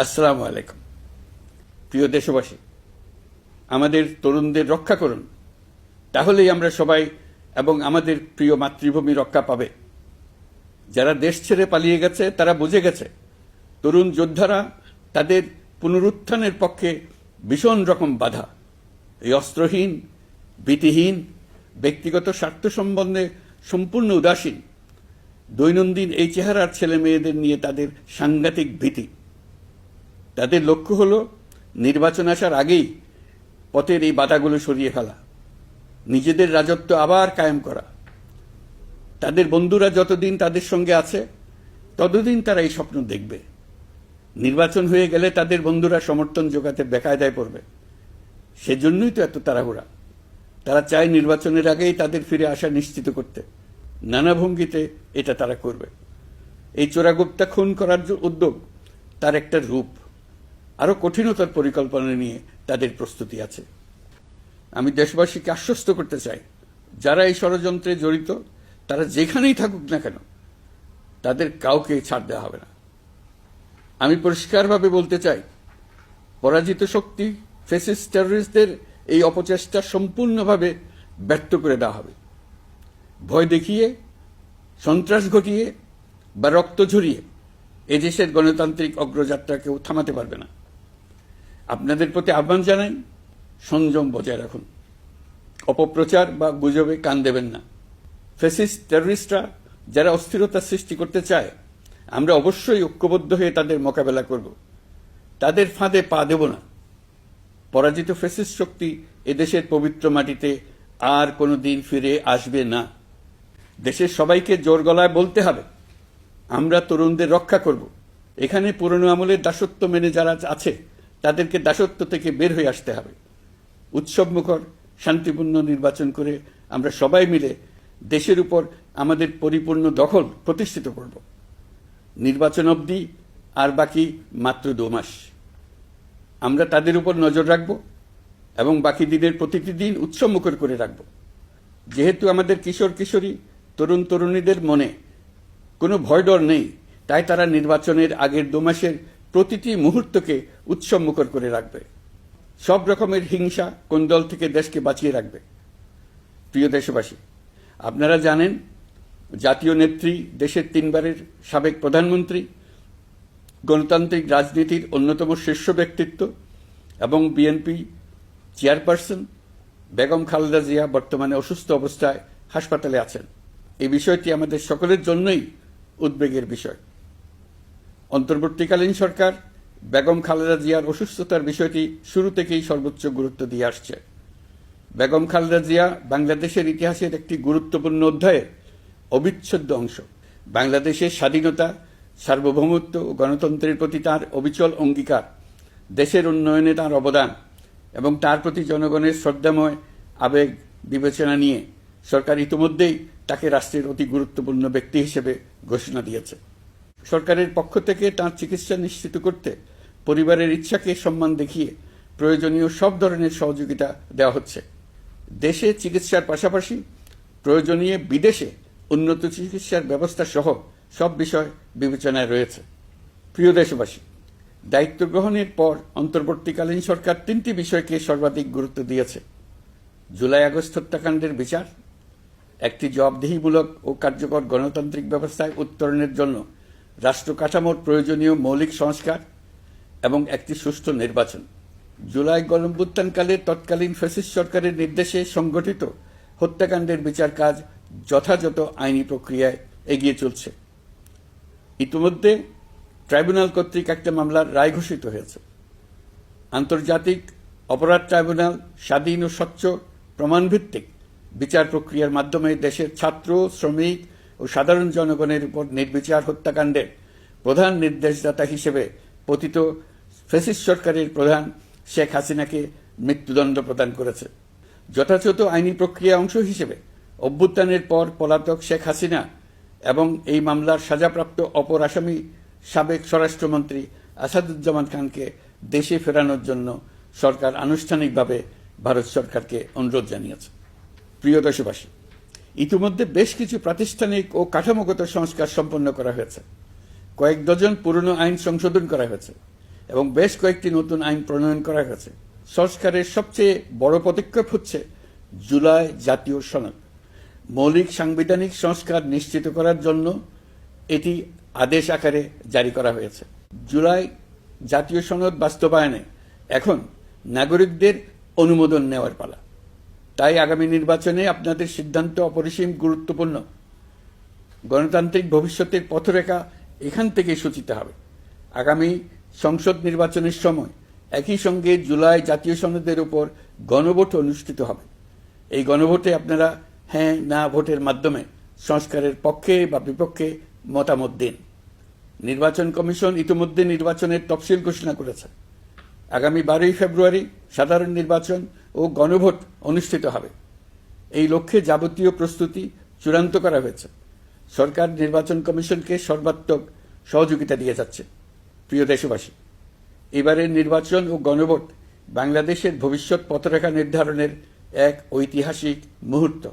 আসসালামু আলাইকুম। প্রিয় দেশবাসী, আমাদের তরুণদের রক্ষা করুন, তাহলেই আমরা সবাই এবং আমাদের প্রিয় মাতৃভূমি রক্ষা পাবে। যারা দেশ ছেড়ে পালিয়ে গেছে তারা বুঝে গেছে তরুণ যোদ্ধারা তাদের পুনরুত্থানের পক্ষে ভীষণ রকম বাধা। এই অস্ত্রহীন, ভীতিহীন, ব্যক্তিগত স্বার্থ সম্বন্ধে সম্পূর্ণ উদাসীন দৈনন্দিন এই চেহারার ছেলে মেয়েদের নিয়ে তাদের সাংঘাতিক ভীতি। তাদের লক্ষ্য হল নির্বাচন আসার আগেই পথের এই বাধাগুলো সরিয়ে ফেলা, নিজেদের রাজত্ব আবার কায়েম করা। তাদের বন্ধুরা যতদিন তাদের সঙ্গে আছে ততদিন তারা এই স্বপ্ন দেখবে। নির্বাচন হয়ে গেলে তাদের বন্ধুরা সমর্থন জোগাতে বেকায়দায় পড়বে। সেজন্যই তো এত তাড়াহুড়া। তারা চায় নির্বাচনের আগেই তাদের ফিরে আসা নিশ্চিত করতে। নানা ভঙ্গিতে এটা তারা করবে। এই চোরাগুপ্তা খুন করার যে উদ্যোগ, তার একটা রূপ। আরো কঠিনতার পরিকল্পনা নিয়ে তাদের প্রস্তুতি আছে। আমি দেশবাসীকে আশ্বস্ত করতে চাই, যারা এই ষড়যন্ত্রে জড়িত তারা যেখানেই থাকুক না কেন, তাদের কাউকে ছাড় দেওয়া হবে না। আমি পরিষ্কারভাবে বলতে চাই, পরাজিত শক্তি ফ্যাসিস্ট টেররিস্টদের এই অপচেষ্টা সম্পূর্ণভাবে ব্যর্থ করে দেওয়া হবে। ভয় দেখিয়ে, সন্ত্রাস ঘটিয়ে বা রক্ত ঝরিয়ে এদেশের গণতান্ত্রিক অগ্রযাত্রা কেউ থামাতে পারবে না। আপনাদের প্রতি আহ্বান জানাই, সংযম বজায় রাখুন। অপপ্রচার বা গুজবে কান দেবেন না। ফ্যাসিস্ট টেররিস্টরা যারা অস্থিরতা সৃষ্টি করতে চায়, আমরা অবশ্যই ঐক্যবদ্ধ হয়ে তাদের মোকাবেলা করব। তাদের ফাঁদে পা দেব না। পরাজিত ফ্যাসিস্ট শক্তি এদেশের পবিত্র মাটিতে আর কোনোদিন ফিরে আসবে না। দেশের সবাইকে জোর গলায় বলতে হবে, আমরা তরুণদের রক্ষা করব। এখানে পুরনো আমলের দাসত্ব মেনে যারা আছে তাদেরকে দাসত্ব থেকে বের হয়ে আসতে হবে। উৎসবমুখর শান্তিপূর্ণ নির্বাচন করে আমরা সবাই মিলে দেশের উপর আমাদের পরিপূর্ণ দখল প্রতিষ্ঠিত করব। নির্বাচন অবধি আর বাকি মাত্র 2 মাস। আমরা তাদের উপর নজর রাখব এবং বাকি দিনের প্রতিটি দিন উৎসবমুখর করে রাখব। যেহেতু আমাদের কিশোর কিশোরী, তরুণ তরুণীদের মনে কোনো ভয় ডর নেই, তাই তারা নির্বাচনের আগের 2 মাসের প্রতিটি মুহূর্তকে উৎসবমুখর করে রাখবে। সব রকমের হিংসা কোন্দল থেকে দেশকে বাঁচিয়ে রাখবে। প্রিয় দেশবাসী, আপনারা জানেন জাতীয় নেত্রী, দেশের 3 বারের সাবেক প্রধানমন্ত্রী, গণতান্ত্রিক রাজনীতির অন্যতম শীর্ষ ব্যক্তিত্ব এবং বিএনপি চেয়ারপারসন বেগম খালেদা জিয়া বর্তমানে অসুস্থ অবস্থায় হাসপাতালে আছেন। এই বিষয়টি আমাদের সকলের জন্যই উদ্বেগের বিষয়। অন্তর্বর্তীকালীন সরকার বেগম খালেদা জিয়ার অসুস্থতার বিষয়টি শুরু থেকেই সর্বোচ্চ গুরুত্ব দিয়ে আসছে। বেগম খালেদা জিয়া বাংলাদেশের ইতিহাসের একটি গুরুত্বপূর্ণ অধ্যায়ের অবিচ্ছেদ্য অংশ। বাংলাদেশের স্বাধীনতা, সার্বভৌমত্ব ও গণতন্ত্রের প্রতি তাঁর অবিচল অঙ্গীকার, দেশের উন্নয়নে তাঁর অবদান এবং তার প্রতি জনগণের শ্রদ্ধাময় আবেগ বিবেচনা নিয়ে সরকার ইতিমধ্যেই তাকে রাষ্ট্রের অতি গুরুত্বপূর্ণ ব্যক্তি হিসেবে ঘোষণা দিয়েছে। সরকারের পক্ষ থেকে তাঁর চিকিৎসা নিশ্চিত করতে পরিবারের ইচ্ছাকে সম্মান দেখিয়ে প্রয়োজনীয় সব ধরনের সহযোগিতা দেওয়া হচ্ছে। দেশে চিকিৎসার পাশাপাশি প্রয়োজনীয় বিদেশে উন্নত চিকিৎসার ব্যবস্থা সহ সব বিষয় বিবেচনায় রয়েছে। প্রিয় দেশবাসী, দায়িত্ব গ্রহণের পর অন্তর্বর্তীকালীন সরকার 3টি বিষয়কে সর্বাধিক গুরুত্ব দিয়েছে: জুলাই আগস্ট হত্যাকাণ্ডের বিচার, একটি জবাবদিহিমূলক ও কার্যকর গণতান্ত্রিক ব্যবস্থায় উত্তরণের জন্য রাষ্ট্র কাঠামোর প্রয়োজনীয় মৌলিক সংস্কার এবং একটি সুষ্ঠু নির্বাচন। জুলাই গণঅভ্যুত্থানকালে তৎকালীন ফ্যাসিস্ট সরকারের নির্দেশে সংগঠিত হত্যাকাণ্ডের বিচার কাজ যথাযথ আইনি প্রক্রিয়ায় এগিয়ে চলছে। ইতিমধ্যে ট্রাইব্যুনাল কর্তৃক একটা মামলার রায় ঘোষিত হয়েছে। আন্তর্জাতিক অপরাধ ট্রাইব্যুনাল স্বাধীন ও স্বচ্ছ প্রমাণভিত্তিক বিচার প্রক্রিয়ার মাধ্যমে দেশের ছাত্র, শ্রমিক ও সাধারণ জনগণের উপর নির্বিচার হত্যাকাণ্ডের প্রধান নির্দেশদাতা হিসেবে পতিত ফ্যাসিস্ট সরকারের প্রধান শেখ হাসিনাকে মৃত্যুদণ্ড প্রদান করেছে। যথাযথ আইনি প্রক্রিয়া অংশ হিসেবে অভ্যুত্থানের পর পলাতক শেখ হাসিনা এবং এই মামলার সাজাপ্রাপ্ত অপর আসামি সাবেক স্বরাষ্ট্রমন্ত্রী আসাদুজ্জামান খানকে দেশে ফেরানোর জন্য সরকার আনুষ্ঠানিকভাবে ভারত সরকারকে অনুরোধ জানিয়েছে। প্রিয় দেশবাসী, ইতিমধ্যে বেশ কিছু প্রাতিষ্ঠানিক ও কাঠামোগত সংস্কার সম্পন্ন করা হয়েছে। কয়েক ডজন পুরনো আইন সংশোধন করা হয়েছে এবং বেশ কয়েকটি নতুন আইন প্রণয়ন করা হয়েছে। সংস্কারের সবচেয়ে বড় পদক্ষেপ হচ্ছে জুলাই জাতীয় সনদ। মৌলিক সাংবিধানিক সংস্কার নিশ্চিত করার জন্য এটি আদেশ আকারে জারি করা হয়েছে। জুলাই জাতীয় সনদ বাস্তবায়নে এখন নাগরিকদের অনুমোদন নেওয়ার পালা। তাই আগামী নির্বাচনে আপনাদের সিদ্ধান্ত অপরিসীম গুরুত্বপূর্ণ। গণতান্ত্রিক ভবিষ্যতের পথরেখা এখান থেকেই সূচিত হবে। আগামী সংসদ নির্বাচনের সময় একই সঙ্গে জুলাই জাতীয় সনদের উপর গণভোট অনুষ্ঠিত হবে। এই গণভোটে আপনারা হ্যাঁ না ভোটের মাধ্যমে সংস্কারের পক্ষে বা বিপক্ষে মতামত দিন। নির্বাচন কমিশন ইতিমধ্যে নির্বাচনের তফসিল ঘোষণা করেছে। আগামী 12 ফেব্রুয়ারি সাধারণ নির্বাচন ও গণভোট অনুষ্ঠিত হবে। এই লক্ষ্যে যাবতীয় প্রস্তুতি চূড়ান্ত করা হয়েছে। সরকার নির্বাচন কমিশনকে সর্বাত্মক সহযোগিতা দিয়ে যাচ্ছে। প্রিয় দেশবাসী, এবারের নির্বাচন ও গণভোট বাংলাদেশের ভবিষ্যৎ পথরেখা নির্ধারণের এক ঐতিহাসিক মুহূর্ত।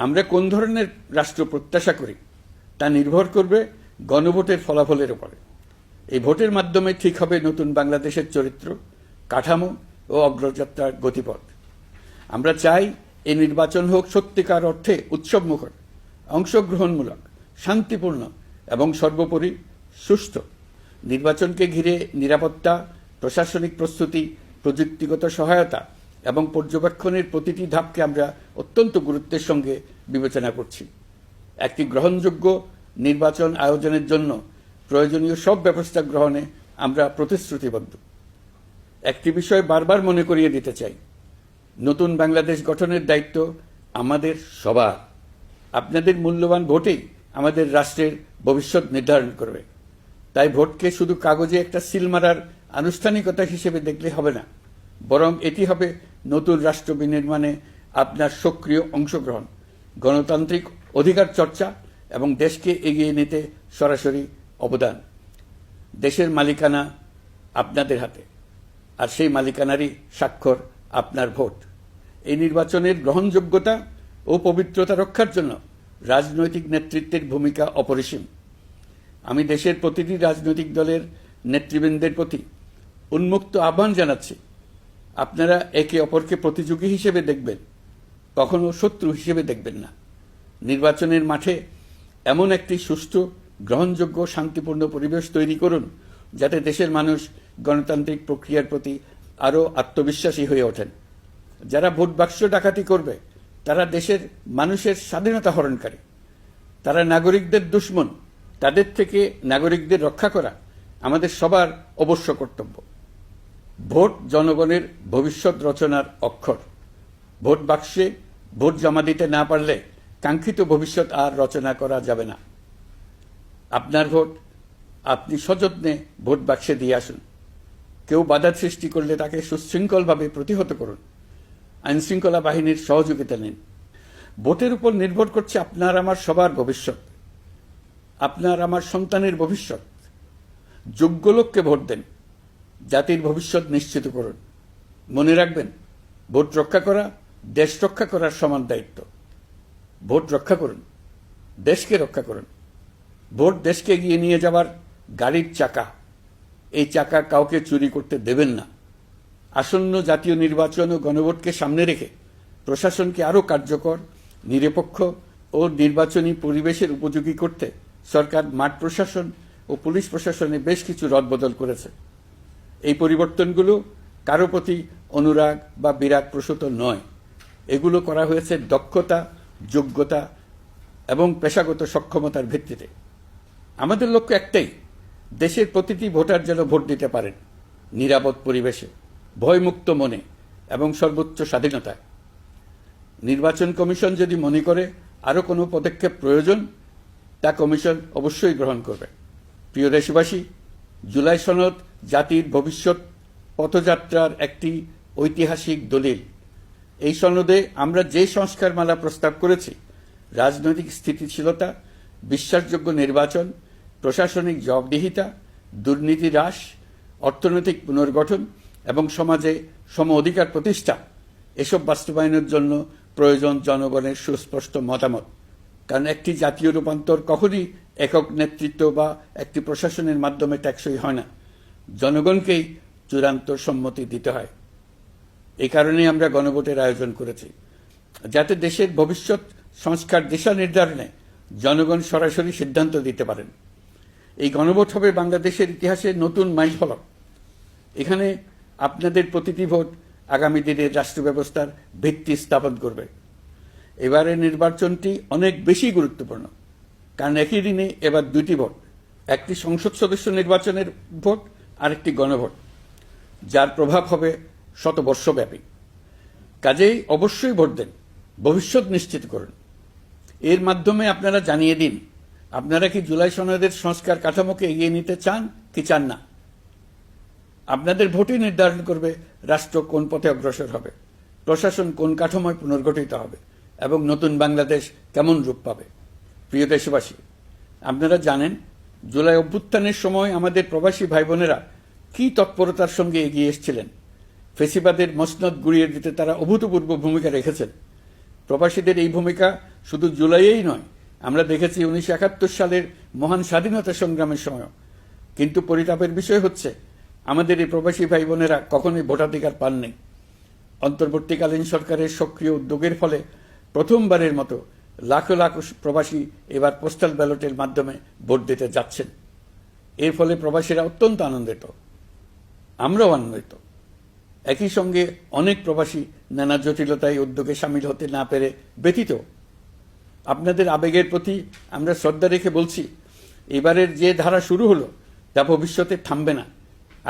আমরা কোন ধরনের রাষ্ট্র প্রত্যাশা করি তা নির্ভর করবে গণভোটের ফলাফলের উপরে। এই ভোটের মাধ্যমে ঠিক হবে নতুন বাংলাদেশের চরিত্র, কাঠামো ও অগ্রযাত্রার গতিপথ। আমরা চাই এই নির্বাচন হোক সত্যিকার অর্থে উৎসবমুখর, অংশগ্রহণমূলক, শান্তিপূর্ণ এবং সর্বোপরি সুস্থ। নির্বাচনকে ঘিরে নিরাপত্তা, প্রশাসনিক প্রস্তুতি, প্রযুক্তিগত সহায়তা এবং পর্যবেক্ষণের প্রতিটি ধাপকে আমরা অত্যন্ত গুরুত্বের সঙ্গে বিবেচনা করছি। একটি গ্রহণযোগ্য নির্বাচন আয়োজনের জন্য প্রয়োজনীয় সব ব্যবস্থা গ্রহণে আমরা প্রতিশ্রুতিবদ্ধ। একটি বিষয় বারবার মনে করিয়ে দিতে চাই, নতুন বাংলাদেশ গঠনের দায়িত্ব আমাদের সবার। আপনাদের মূল্যবান ভোটেই আমাদের রাষ্ট্রের ভবিষ্যৎ নির্ধারণ করবে। তাই ভোটকে শুধু কাগজে একটা সিল মারার আনুষ্ঠানিকতা হিসেবে দেখলে হবে না, বরং এটি হবে নতুন রাষ্ট্র বিনির্মাণে আপনার সক্রিয় অংশগ্রহণ, গণতান্ত্রিক অধিকার চর্চা এবং দেশকে এগিয়ে নিতে সরাসরি অবদান। দেশের মালিকানা আপনাদের হাতে, আর সেই মালিকানারই স্বাক্ষর আপনার ভোট। এই নির্বাচনের গ্রহণযোগ্যতা ও পবিত্রতা রক্ষার জন্য রাজনৈতিক নেতৃত্বের ভূমিকা অপরিসীম। আমি দেশের প্রতিটি রাজনৈতিক দলের নেতৃবৃন্দের প্রতি উন্মুক্ত আহ্বান জানাচ্ছি, আপনারা একে অপরকে প্রতিযোগী হিসেবে দেখবেন, কখনো শত্রু হিসেবে দেখবেন না। নির্বাচনের মাঠে এমন একটি সুষ্ঠু, গ্রহণযোগ্য, শান্তিপূর্ণ পরিবেশ তৈরি করুন যাতে দেশের মানুষ গণতান্ত্রিক প্রক্রিয়ার প্রতি আরও আত্মবিশ্বাসী হয়ে ওঠেন। যারা ভোট বাক্স ডাকাতি করবে তারা দেশের মানুষের স্বাধীনতা হরণকারী, তারা নাগরিকদের দুশ্মন। তাদের থেকে নাগরিকদের রক্ষা করা আমাদের সবার অবশ্য কর্তব্য। ভোট জনগণের ভবিষ্যৎ রচনার অক্ষর। ভোট বাক্সে ভোট জমা দিতে না পারলে কাঙ্ক্ষিত ভবিষ্যৎ আর রচনা করা যাবে না। আপনার ভোট আপনি সযত্নে ভোট বাক্সে দিয়ে আসুন। কেউ বাধা সৃষ্টি করলে তাকে সুশৃঙ্খলভাবে প্রতিহত করুন। আইনশৃঙ্খলা বাহিনীর সহযোগিতা নিন। ভোটের উপর নির্ভর করছে আপনার আমার সবার ভবিষ্যৎ, আপনার আমার সন্তানের ভবিষ্যৎ। যোগ্য লোককে ভোট দেন, জাতির ভবিষ্যৎ নিশ্চিত করুন। মনে রাখবেন, ভোট রক্ষা করা দেশ রক্ষা করার সমান দায়িত্ব। ভোট রক্ষা করুন, দেশকে রক্ষা করুন। ভোট দেশকে এগিয়ে নিয়ে যাওয়ার গাড়ির চাকা। এই চাকা কাউকে চুরি করতে দেবেন না। আসন্ন জাতীয় নির্বাচন ও গণভোটকে সামনে রেখে প্রশাসনকে আরও কার্যকর, নিরপেক্ষ ও নির্বাচনী পরিবেশের উপযোগী করতে সরকার মাঠ প্রশাসন ও পুলিশ প্রশাসনে বেশ কিছু রদবদল করেছে। এই পরিবর্তনগুলো কারো প্রতি অনুরাগ বা বিরাগ প্রসূত নয়। এগুলো করা হয়েছে দক্ষতা, যোগ্যতা এবং পেশাগত সক্ষমতার ভিত্তিতে। আমাদের লক্ষ্য একটাই, দেশের প্রতিটি ভোটার যেন ভোট দিতে পারেন নিরাপদ পরিবেশে, ভয়মুক্ত মনে এবং সর্বোচ্চ স্বাধীনতায়। নির্বাচন কমিশন যদি মনে করে আরও কোনো পদক্ষেপ প্রয়োজন, তা কমিশন অবশ্যই গ্রহণ করবে। প্রিয় দেশবাসী, জুলাই সনদ জাতির ভবিষ্যৎ পথযাত্রার একটি ঐতিহাসিক দলিল। এই সনদে আমরা যে সংস্কারমালা প্রস্তাব করেছি, রাজনৈতিক স্থিতিশীলতা, বিশ্বাসযোগ্য নির্বাচন, প্রশাসনিক জবাবদিহিতা, দুর্নীতি হ্রাস, অর্থনৈতিক পুনর্গঠন এবং সমাজে সম অধিকার প্রতিষ্ঠা, এসব বাস্তবায়নের জন্য প্রয়োজন জনগণের সুস্পষ্ট মতামত। কারণ একটি জাতীয় রূপান্তর কখনই একক নেতৃত্ব বা একটি প্রশাসনের মাধ্যমে টেকসই হয় না। জনগণকেই চূড়ান্ত সম্মতি দিতে হয়। এই কারণেই আমরা গণভোটের আয়োজন করেছি, যাতে দেশের ভবিষ্যৎ সংস্কার দিশা নির্ধারণে জনগণ সরাসরি সিদ্ধান্ত দিতে পারেন। এই গণভোট হবে বাংলাদেশের ইতিহাসে নতুন মাইলফলক। এখানে আপনাদের প্রতিটি ভোট আগামী দিনের রাষ্ট্র ব্যবস্থার ভিত্তি স্থাপন করবে। এবারের নির্বাচনটি অনেক বেশি গুরুত্বপূর্ণ, কারণ একই দিনে এবার দুটি ভোট, একটি সংসদ সদস্য নির্বাচনের ভোট আর একটি গণভোট, যার প্রভাব হবে শতবর্ষব্যাপী। কাজেই অবশ্যই ভোট দেন, ভবিষ্যৎ নিশ্চিত করুন। এর মাধ্যমে আপনারা জানিয়ে দিন আপনারা কি জুলাই সনদের সংস্কার কাঠামোকে এগিয়ে নিতে চান কি চান না। আপনাদের ভোটই নির্ধারণ করবে রাষ্ট্র কোন পথে অগ্রসর হবে, প্রশাসন কোন কাঠামোয় পুনর্গঠিত হবে এবং নতুন বাংলাদেশ কেমন রূপ পাবে। প্রিয় দেশবাসী, আপনারা জানেন জুলাই অভ্যুত্থানের সময় আমাদের প্রবাসী ভাই বোনেরা কি তৎপরতার সঙ্গে এগিয়ে এসেছিলেন। ফেসিবাদের মসনদ গুড়িয়ে দিতে তারা অভূতপূর্ব ভূমিকা রেখেছেন। প্রবাসীদের এই ভূমিকা শুধু জুলাইয়েই নয়, আমরা দেখেছি 1971 সালের মহান স্বাধীনতা সংগ্রামের সময়। কিন্তু পরিতাপের বিষয় হচ্ছে আমাদের এই প্রবাসী ভাই বোনেরা কখনোই ভোটাধিকার পাননি। অন্তর্বর্তীকালীন সরকারের সক্রিয় উদ্যোগের ফলে প্রথমবারের মতো লাখো লাখো প্রবাসী এবার পোস্টাল ব্যালটের মাধ্যমে ভোট দিতে যাচ্ছেন। এর ফলে প্রবাসীরা অত্যন্ত আনন্দিত, আমরাও আনন্দিত। একই সঙ্গে অনেক প্রবাসী নানা জটিলতায় উদ্যোগে সামিল হতে না পেরে ব্যথিত। আপনাদের আবেগের প্রতি আমরা শ্রদ্ধা রেখে বলছি, এবারের যে ধারা শুরু হলো তা ভবিষ্যতে থামবে না।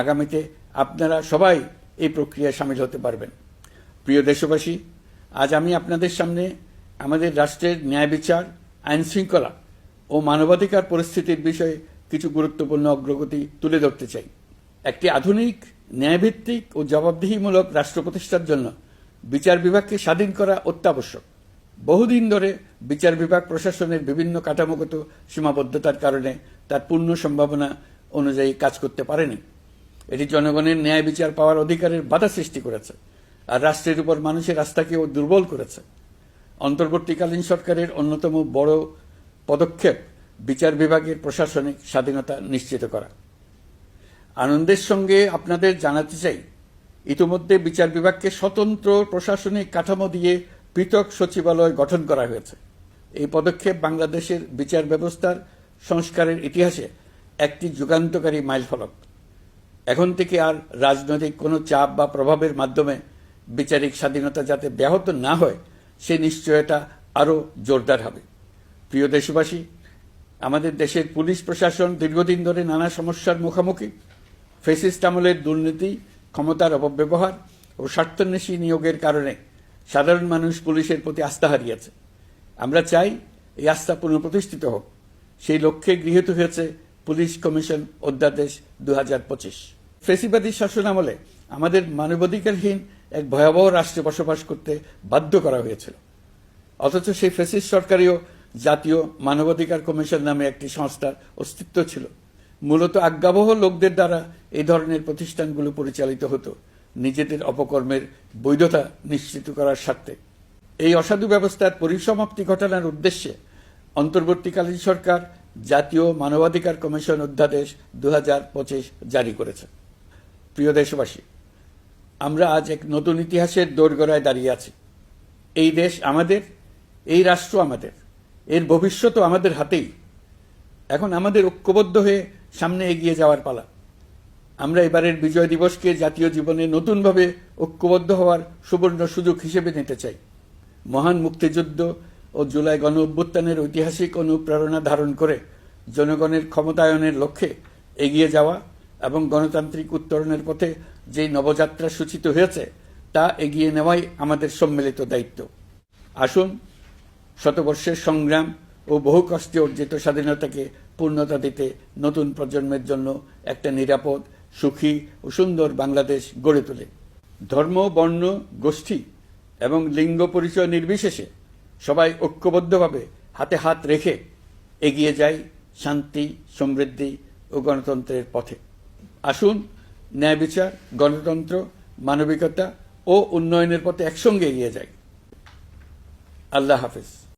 আগামীতে আপনারা সবাই এই প্রক্রিয়ায় সামিল হতে পারবেন। প্রিয় দেশবাসী, আজ আমি আপনাদের সামনে আমাদের রাষ্ট্রের ন্যায় বিচার, আইন শৃঙ্খলা ও মানবাধিকার পরিস্থিতির বিষয়ে কিছু গুরুত্বপূর্ণ অগ্রগতি তুলে ধরতে চাই। একটি আধুনিক, ন্যায়ভিত্তিক ও জবাবদিহিমূলক রাষ্ট্র প্রতিষ্ঠার জন্য বিচার বিভাগকে স্বাধীন করা অত্যাবশ্যক। বহুদিন ধরে বিচার বিভাগ প্রশাসনের বিভিন্ন কাঠামোগত সীমাবদ্ধতার কারণে তার পূর্ণ সম্ভাবনা অনুযায়ী কাজ করতে পারেনি। এটি জনগণের ন্যায় বিচার পাওয়ার অধিকারের বাধা সৃষ্টি করেছে আর রাষ্ট্রের উপর মানুষের আস্থাকেও দুর্বল করেছে। অন্তর্বর্তীকালীন সরকারের অন্যতম বড় পদক্ষেপ বিচার বিভাগের প্রশাসনিক স্বাধীনতা নিশ্চিত করা। আনন্দের সঙ্গে আপনাদের জানাতে চাই, ইতিমধ্যে বিচার বিভাগকে স্বতন্ত্র প্রশাসনিক কাঠামো দিয়ে পৃথক সচিবালয় গঠন করা হয়েছে। এই পদক্ষেপ বাংলাদেশের বিচার ব্যবস্থার সংস্কারের ইতিহাসে একটি যুগান্তকারী মাইলফলক। এখন থেকে আর রাজনৈতিক কোনো চাপ বা প্রভাবের মাধ্যমে বিচারিক স্বাধীনতা যাতে ব্যাহত না হয় সে নিশ্চয়তা আরও জোরদার হবে। প্রিয় দেশবাসী, আমাদের দেশের পুলিশ প্রশাসন দীর্ঘদিন ধরে নানা সমস্যার মুখোমুখি। ফ্যাসিস্ট আমলের দুর্নীতি, ক্ষমতার অপব্যবহার ও স্বার্থান্বেষী নিয়োগের কারণে সাধারণ মানুষ পুলিশের প্রতি আস্থা হারিয়েছে। আমরা চাই এই আস্থা পুনঃপ্রতিষ্ঠিত হোক। সেই লক্ষ্যে গৃহীত হয়েছে পুলিশ কমিশন অধ্যাদেশ 2025। ফ্যাসিবাদী শাসন আমলে আমাদের মানবাধিকারহীন এক ভয়াবহ রাষ্ট্রে বসবাস করতে বাধ্য করা হয়েছিল। অথচ সেই ফ্যাসিস্ট সরকারেও জাতীয় মানবাধিকার কমিশন নামে একটি সংস্থার অস্তিত্ব ছিল। মূলত আজ্ঞাবহ লোকদের দ্বারা এই ধরনের প্রতিষ্ঠানগুলো পরিচালিত হতো নিজেদের অপকর্মের বৈধতা নিশ্চিত করার স্বার্থে। এই অসাধু ব্যবস্থার পরিসমাপ্তি ঘটানোর উদ্দেশ্যে অন্তর্বর্তীকালীন সরকার জাতীয় মানবাধিকার কমিশন অধ্যাদেশ 2025 জারি করেছে। প্রিয় দেশবাসী, আমরা আজ এক নতুন ইতিহাসের দোরগোড়ায় দাঁড়িয়ে আছি। এই দেশ আমাদের, এই রাষ্ট্র আমাদের, এর ভবিষ্যৎও আমাদের হাতেই। এখন আমাদের ঐক্যবদ্ধ হয়ে সামনে এগিয়ে যাওয়ার পালা। আমরা এবারের বিজয় দিবসকে জাতীয় জীবনে নতুনভাবে ঐক্যবদ্ধ হওয়ার সুবর্ণ সুযোগ হিসেবে নিতে চাই। মহান মুক্তিযুদ্ধ ও জুলাই গণ অভ্যুত্থানের ঐতিহাসিক অনুপ্রেরণা ধারণ করে জনগণের ক্ষমতায়নের লক্ষ্যে এগিয়ে যাওয়া এবং গণতান্ত্রিক উত্তরণের পথে যে নবযাত্রা সূচিত হয়েছে তা এগিয়ে নেওয়াই আমাদের সম্মিলিত দায়িত্ব। আসুন শতবর্ষের সংগ্রাম ও বহু কষ্টে অর্জিত স্বাধীনতাকে পূর্ণতা দিতে নতুন প্রজন্মের জন্য একটা নিরাপদ, সুখী ও সুন্দর বাংলাদেশ গড়ে তোলে। ধর্ম, বর্ণ, গোষ্ঠী এবং লিঙ্গ পরিচয় নির্বিশেষে সবাই ঐক্যবদ্ধভাবে হাতে হাত রেখে এগিয়ে যাই শান্তি, সমৃদ্ধি ও গণতন্ত্রের পথে। আসুন ন্যায় বিচার, গণতন্ত্র, মানবিকতা ও উন্নয়নের পথে একসঙ্গে এগিয়ে যাই। আল্লাহ হাফেজ।